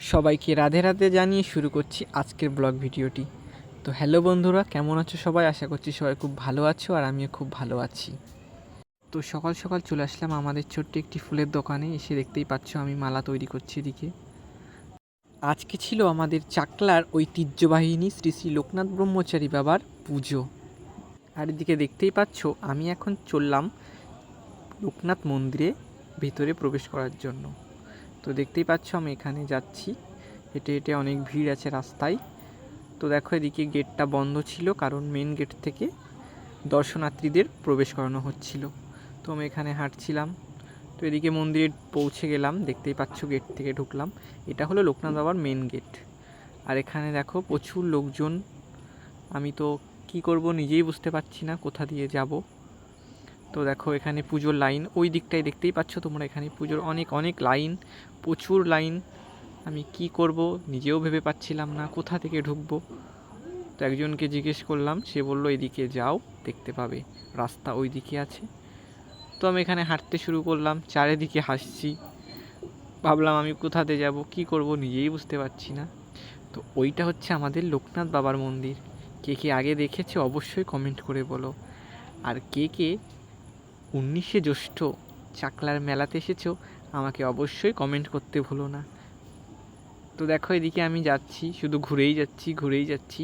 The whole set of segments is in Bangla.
সবাইকে রাধে রাধে জানিয়ে শুরু করছি আজকের ব্লগ ভিডিওটি। তো হ্যালো বন্ধুরা, কেমন আছো সবাই? আশা করছি সবাই খুব ভালো আছো আর আমিও খুব ভালো আছি। তো সকাল সকাল চলে আসলাম আমাদের ছোট্ট একটি ফুলের দোকানে। এসে দেখতেই পাচ্ছ আমি মালা তৈরি করছি এদিকে। আজকে ছিল আমাদের চাকলার ঐতিহ্যবাহিনী শ্রী শ্রী লোকনাথ ব্রহ্মচারী বাবার পুজো। আর এদিকে দেখতেই পাচ্ছ আমি এখন চললাম লোকনাথ মন্দিরে ভিতরে প্রবেশ করার জন্য। তো দেখতেই পাচ্ছ আমি এখানে যাচ্ছি, হেঁটে হেঁটে অনেক ভিড় আছে রাস্তায়। তো দেখো এদিকে গেটটা বন্ধ ছিল, কারণ মেন গেট থেকে দর্শনার্থীদের প্রবেশ করানো হচ্ছিল। তো আমি এখানে হাঁটছিলাম, তো এদিকে মন্দিরে পৌঁছে গেলাম। দেখতেই পাচ্ছ গেট থেকে ঢুকলাম, এটা হলো লোকনাথ বাবার মেন গেট। আর এখানে দেখো প্রচুর লোকজন। আমি তো কি করব নিজেই বুঝতে পারছি না কোথা দিয়ে যাব। তো দেখো এখানে পুজোর লাইন ওই দিকটায় দেখতেই পাচ্ছ তোমরা, এখানে পুজোর অনেক অনেক লাইন, প্রচুর লাইন। আমি কি করব নিজেও ভেবে পাচ্ছিলাম না কোথা থেকে ঢুকবো। তো একজনকে জিজ্ঞেস করলাম, সে বলল এদিকে যাও, দেখতে পাবে রাস্তা ওই দিকে আছে। তো আমি এখানে হাঁটতে শুরু করলাম, চারিদিকে হাসছি, ভাবলাম আমি কোথাতে যাব, কি করব নিজেই বুঝতে পারছি না। তো ওইটা হচ্ছে আমাদের লোকনাথ বাবার মন্দির। কে কে আগে দেখেছে অবশ্যই কমেন্ট করে বলো। আর কে কে 19শে জ্যৈষ্ঠ চাকলার মেলাতে এসেছো আমাকে অবশ্যই কমেন্ট করতে ভুলো না। তো দেখো এদিকে আমি যাচ্ছি, শুধু ঘুরেই যাচ্ছি।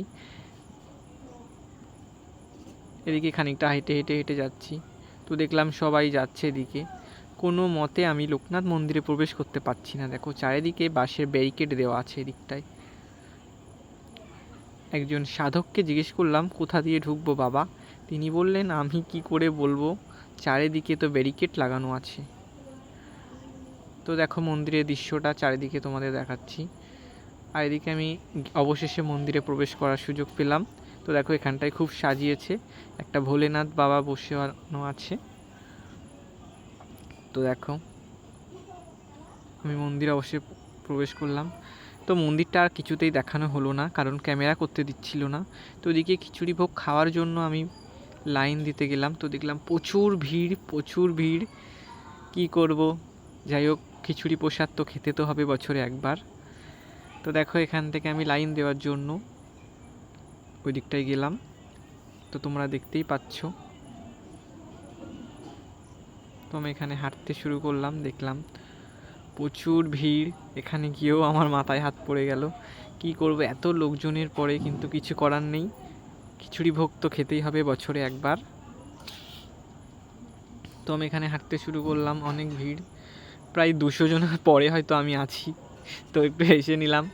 এদিকে খানিকটা হেঁটে হেঁটে হেঁটে যাচ্ছি, তো দেখলাম সবাই যাচ্ছে এদিকে। কোনো মতে আমি লোকনাথ মন্দিরে প্রবেশ করতে পারছি না। দেখো চারিদিকে বাঁশের ব্যারিকেড দেওয়া আছে এদিকটায়। একজন সাধককে জিজ্ঞেস করলাম কোথা দিয়ে ঢুকবো বাবা। তিনি বললেন আমি কি করে বলবো, চারিদিকে তো ব্যারিকেড লাগানো আছে। তো দেখো মন্দিরের দৃশ্যটা চারিদিকে তোমাদের দেখাচ্ছি। আর এদিকে আমি অবশেষে মন্দিরে প্রবেশ করার সুযোগ পেলাম। তো দেখো এখানটায় খুব সাজিয়েছে, একটা ভোলেনাথ বাবা বসানো আছে। তো দেখো আমি মন্দিরে অবশ্যই প্রবেশ করলাম। তো মন্দিরটা আর কিছুতেই দেখানো হলো না, কারণ ক্যামেরা করতে দিচ্ছিল না। তো ওদিকে খিচুড়ি ভোগ খাওয়ার জন্য আমি লাইন দিতে গেলাম, তো দেখলাম প্রচুর ভিড়। কি করব, যাই হোক খিচুড়ি প্রসাদ তো খেতে তো হবে বছরে একবার। তো দেখো এখান থেকে আমি লাইন দেওয়ার জন্য ওই দিকটায় গেলাম, তো তোমরা দেখতেই পাচ্ছ। তো আমি এখানে হাঁটতে শুরু করলাম, দেখলাম প্রচুর ভিড়। এখানে গিয়েও আমার মাথায় হাত পড়ে গেল, কি করব এত লোকজনের পরে, কিন্তু কিছু করার নেই, খিচুড়ি ভোগ তো খেতেই হবে বছরে একবার। তো আমি এখানে হাঁটতে শুরু করলাম, অনেক ভিড়, প্রায় 200 জনের পরে হয়তো আমি আছি। তো একটু হেসে নিলাম।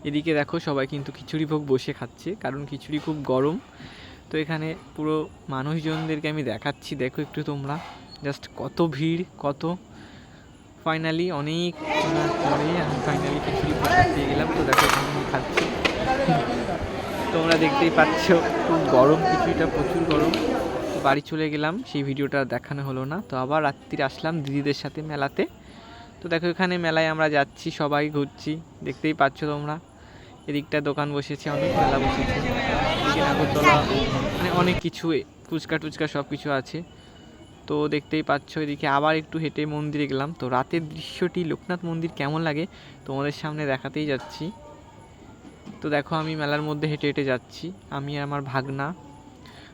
এদিকে দেখো সবাই কিন্তু খিচুড়ি ভোগ বসে খাচ্ছে, কারণ খিচুড়ি খুব গরম। তো এখানে পুরো মানুষজনদেরকে আমি দেখাচ্ছি, দেখো একটু তোমরা, জাস্ট কত ভিড় কত। ফাইনালি অনেক পরে আমি ফাইনালি খিচুড়ি প্রসাদ পেয়ে গেলাম। তো দেখো এখানে আমি খাচ্ছি, তোমরা দেখতেই পাচ্ছ খুব গরম খিচুড়িটা, প্রচুর গরম। তো বাড়ি চলে গেলাম, সেই ভিডিওটা দেখানো হলো না। তো আবার রাত্রিরে আসলাম দিদিদের সাথে মেলাতে। তো দেখো এখানে মেলায় আমরা যাচ্ছি, সবাই ঘুরছি, দেখতেই পাচ্ছ তোমরা। এদিকটা দোকান বসেছে, অনেক মেলা বসেছে, এদিকে নাগরদোলা, মানে অনেক কিছু, ফুচকা টুচকা সব কিছু আছে। তো দেখতেই পাচ্ছ এদিকে আবার একটু হেঁটে মন্দিরে গেলাম। তো রাতের দৃশ্যটি লোকনাথ মন্দির কেমন লাগে তোমাদের সামনে দেখাতেই যাচ্ছি। তো দেখো আমি মেলার মধ্যে হেঁটে হেঁটে যাচ্ছি, আমি আর আমার ভাগনা।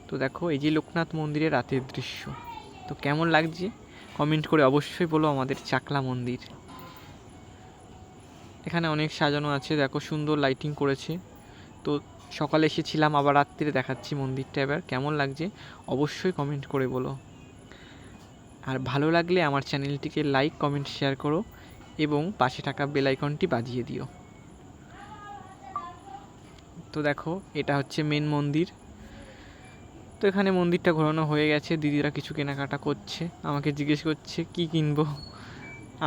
তো দেখো এই যে লোকনাথ মন্দিরের রাতের দৃশ্য, তো কেমন লাগছে কমেন্ট করে অবশ্যই বলো আমাদের চাকলা মন্দির। এখানে অনেক সাজানো আছে, দেখো সুন্দর লাইটিং করেছে। তো সকালে এসেছিলাম, আবার রাত্রিরে দেখাচ্ছি মন্দিরটা, এবার কেমন লাগছে অবশ্যই কমেন্ট করে বলো। আর ভালো লাগলে আমার চ্যানেলটিকে লাইক কমেন্ট শেয়ার করো এবং পাশে থাকা বেল আইকনটি বাজিয়ে দিও। তো দেখো এটা হচ্ছে মেন মন্দির। তো এখানে মন্দিরটা ঘোরানো হয়ে গেছে, দিদিরা কিছু কেনাকাটা করছে, আমাকে জিজ্ঞেস করছে কি কিনবো।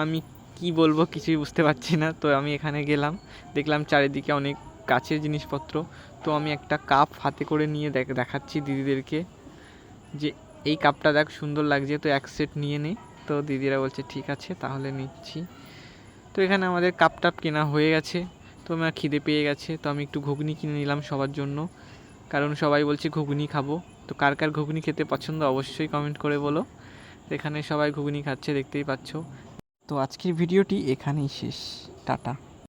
আমি কি বলবো কিছুই বুঝতে পারছি না। তো আমি এখানে গেলাম, দেখলাম চারিদিকে অনেক কাচের জিনিসপত্র। তো আমি একটা কাপ হাতে করে নিয়ে দেখাচ্ছি দিদিদেরকে, যে এই কাপটা দেখ সুন্দর লাগছে, তো এক সেট নিয়ে নে। তো দিদিরা বলছে ঠিক আছে তাহলে নিচ্ছি। তো এখানে আমাদের কাপ টাপ কেনা হয়ে গেছে। তো আমার খিদে পেয়ে গেছে, তো আমি একটু ঘুগনি কিনে নিলাম সবার জন্য, কারণ সবাই বলছে ঘুগনি খাবো। তো কার কার ঘুগনি খেতে পছন্দ অবশ্যই কমেন্ট করে বলো। এখানে সবাই ঘুগনি খাচ্ছে দেখতেই পাচ্ছ। তো আজকের ভিডিওটি এখানেই শেষ। টাটা।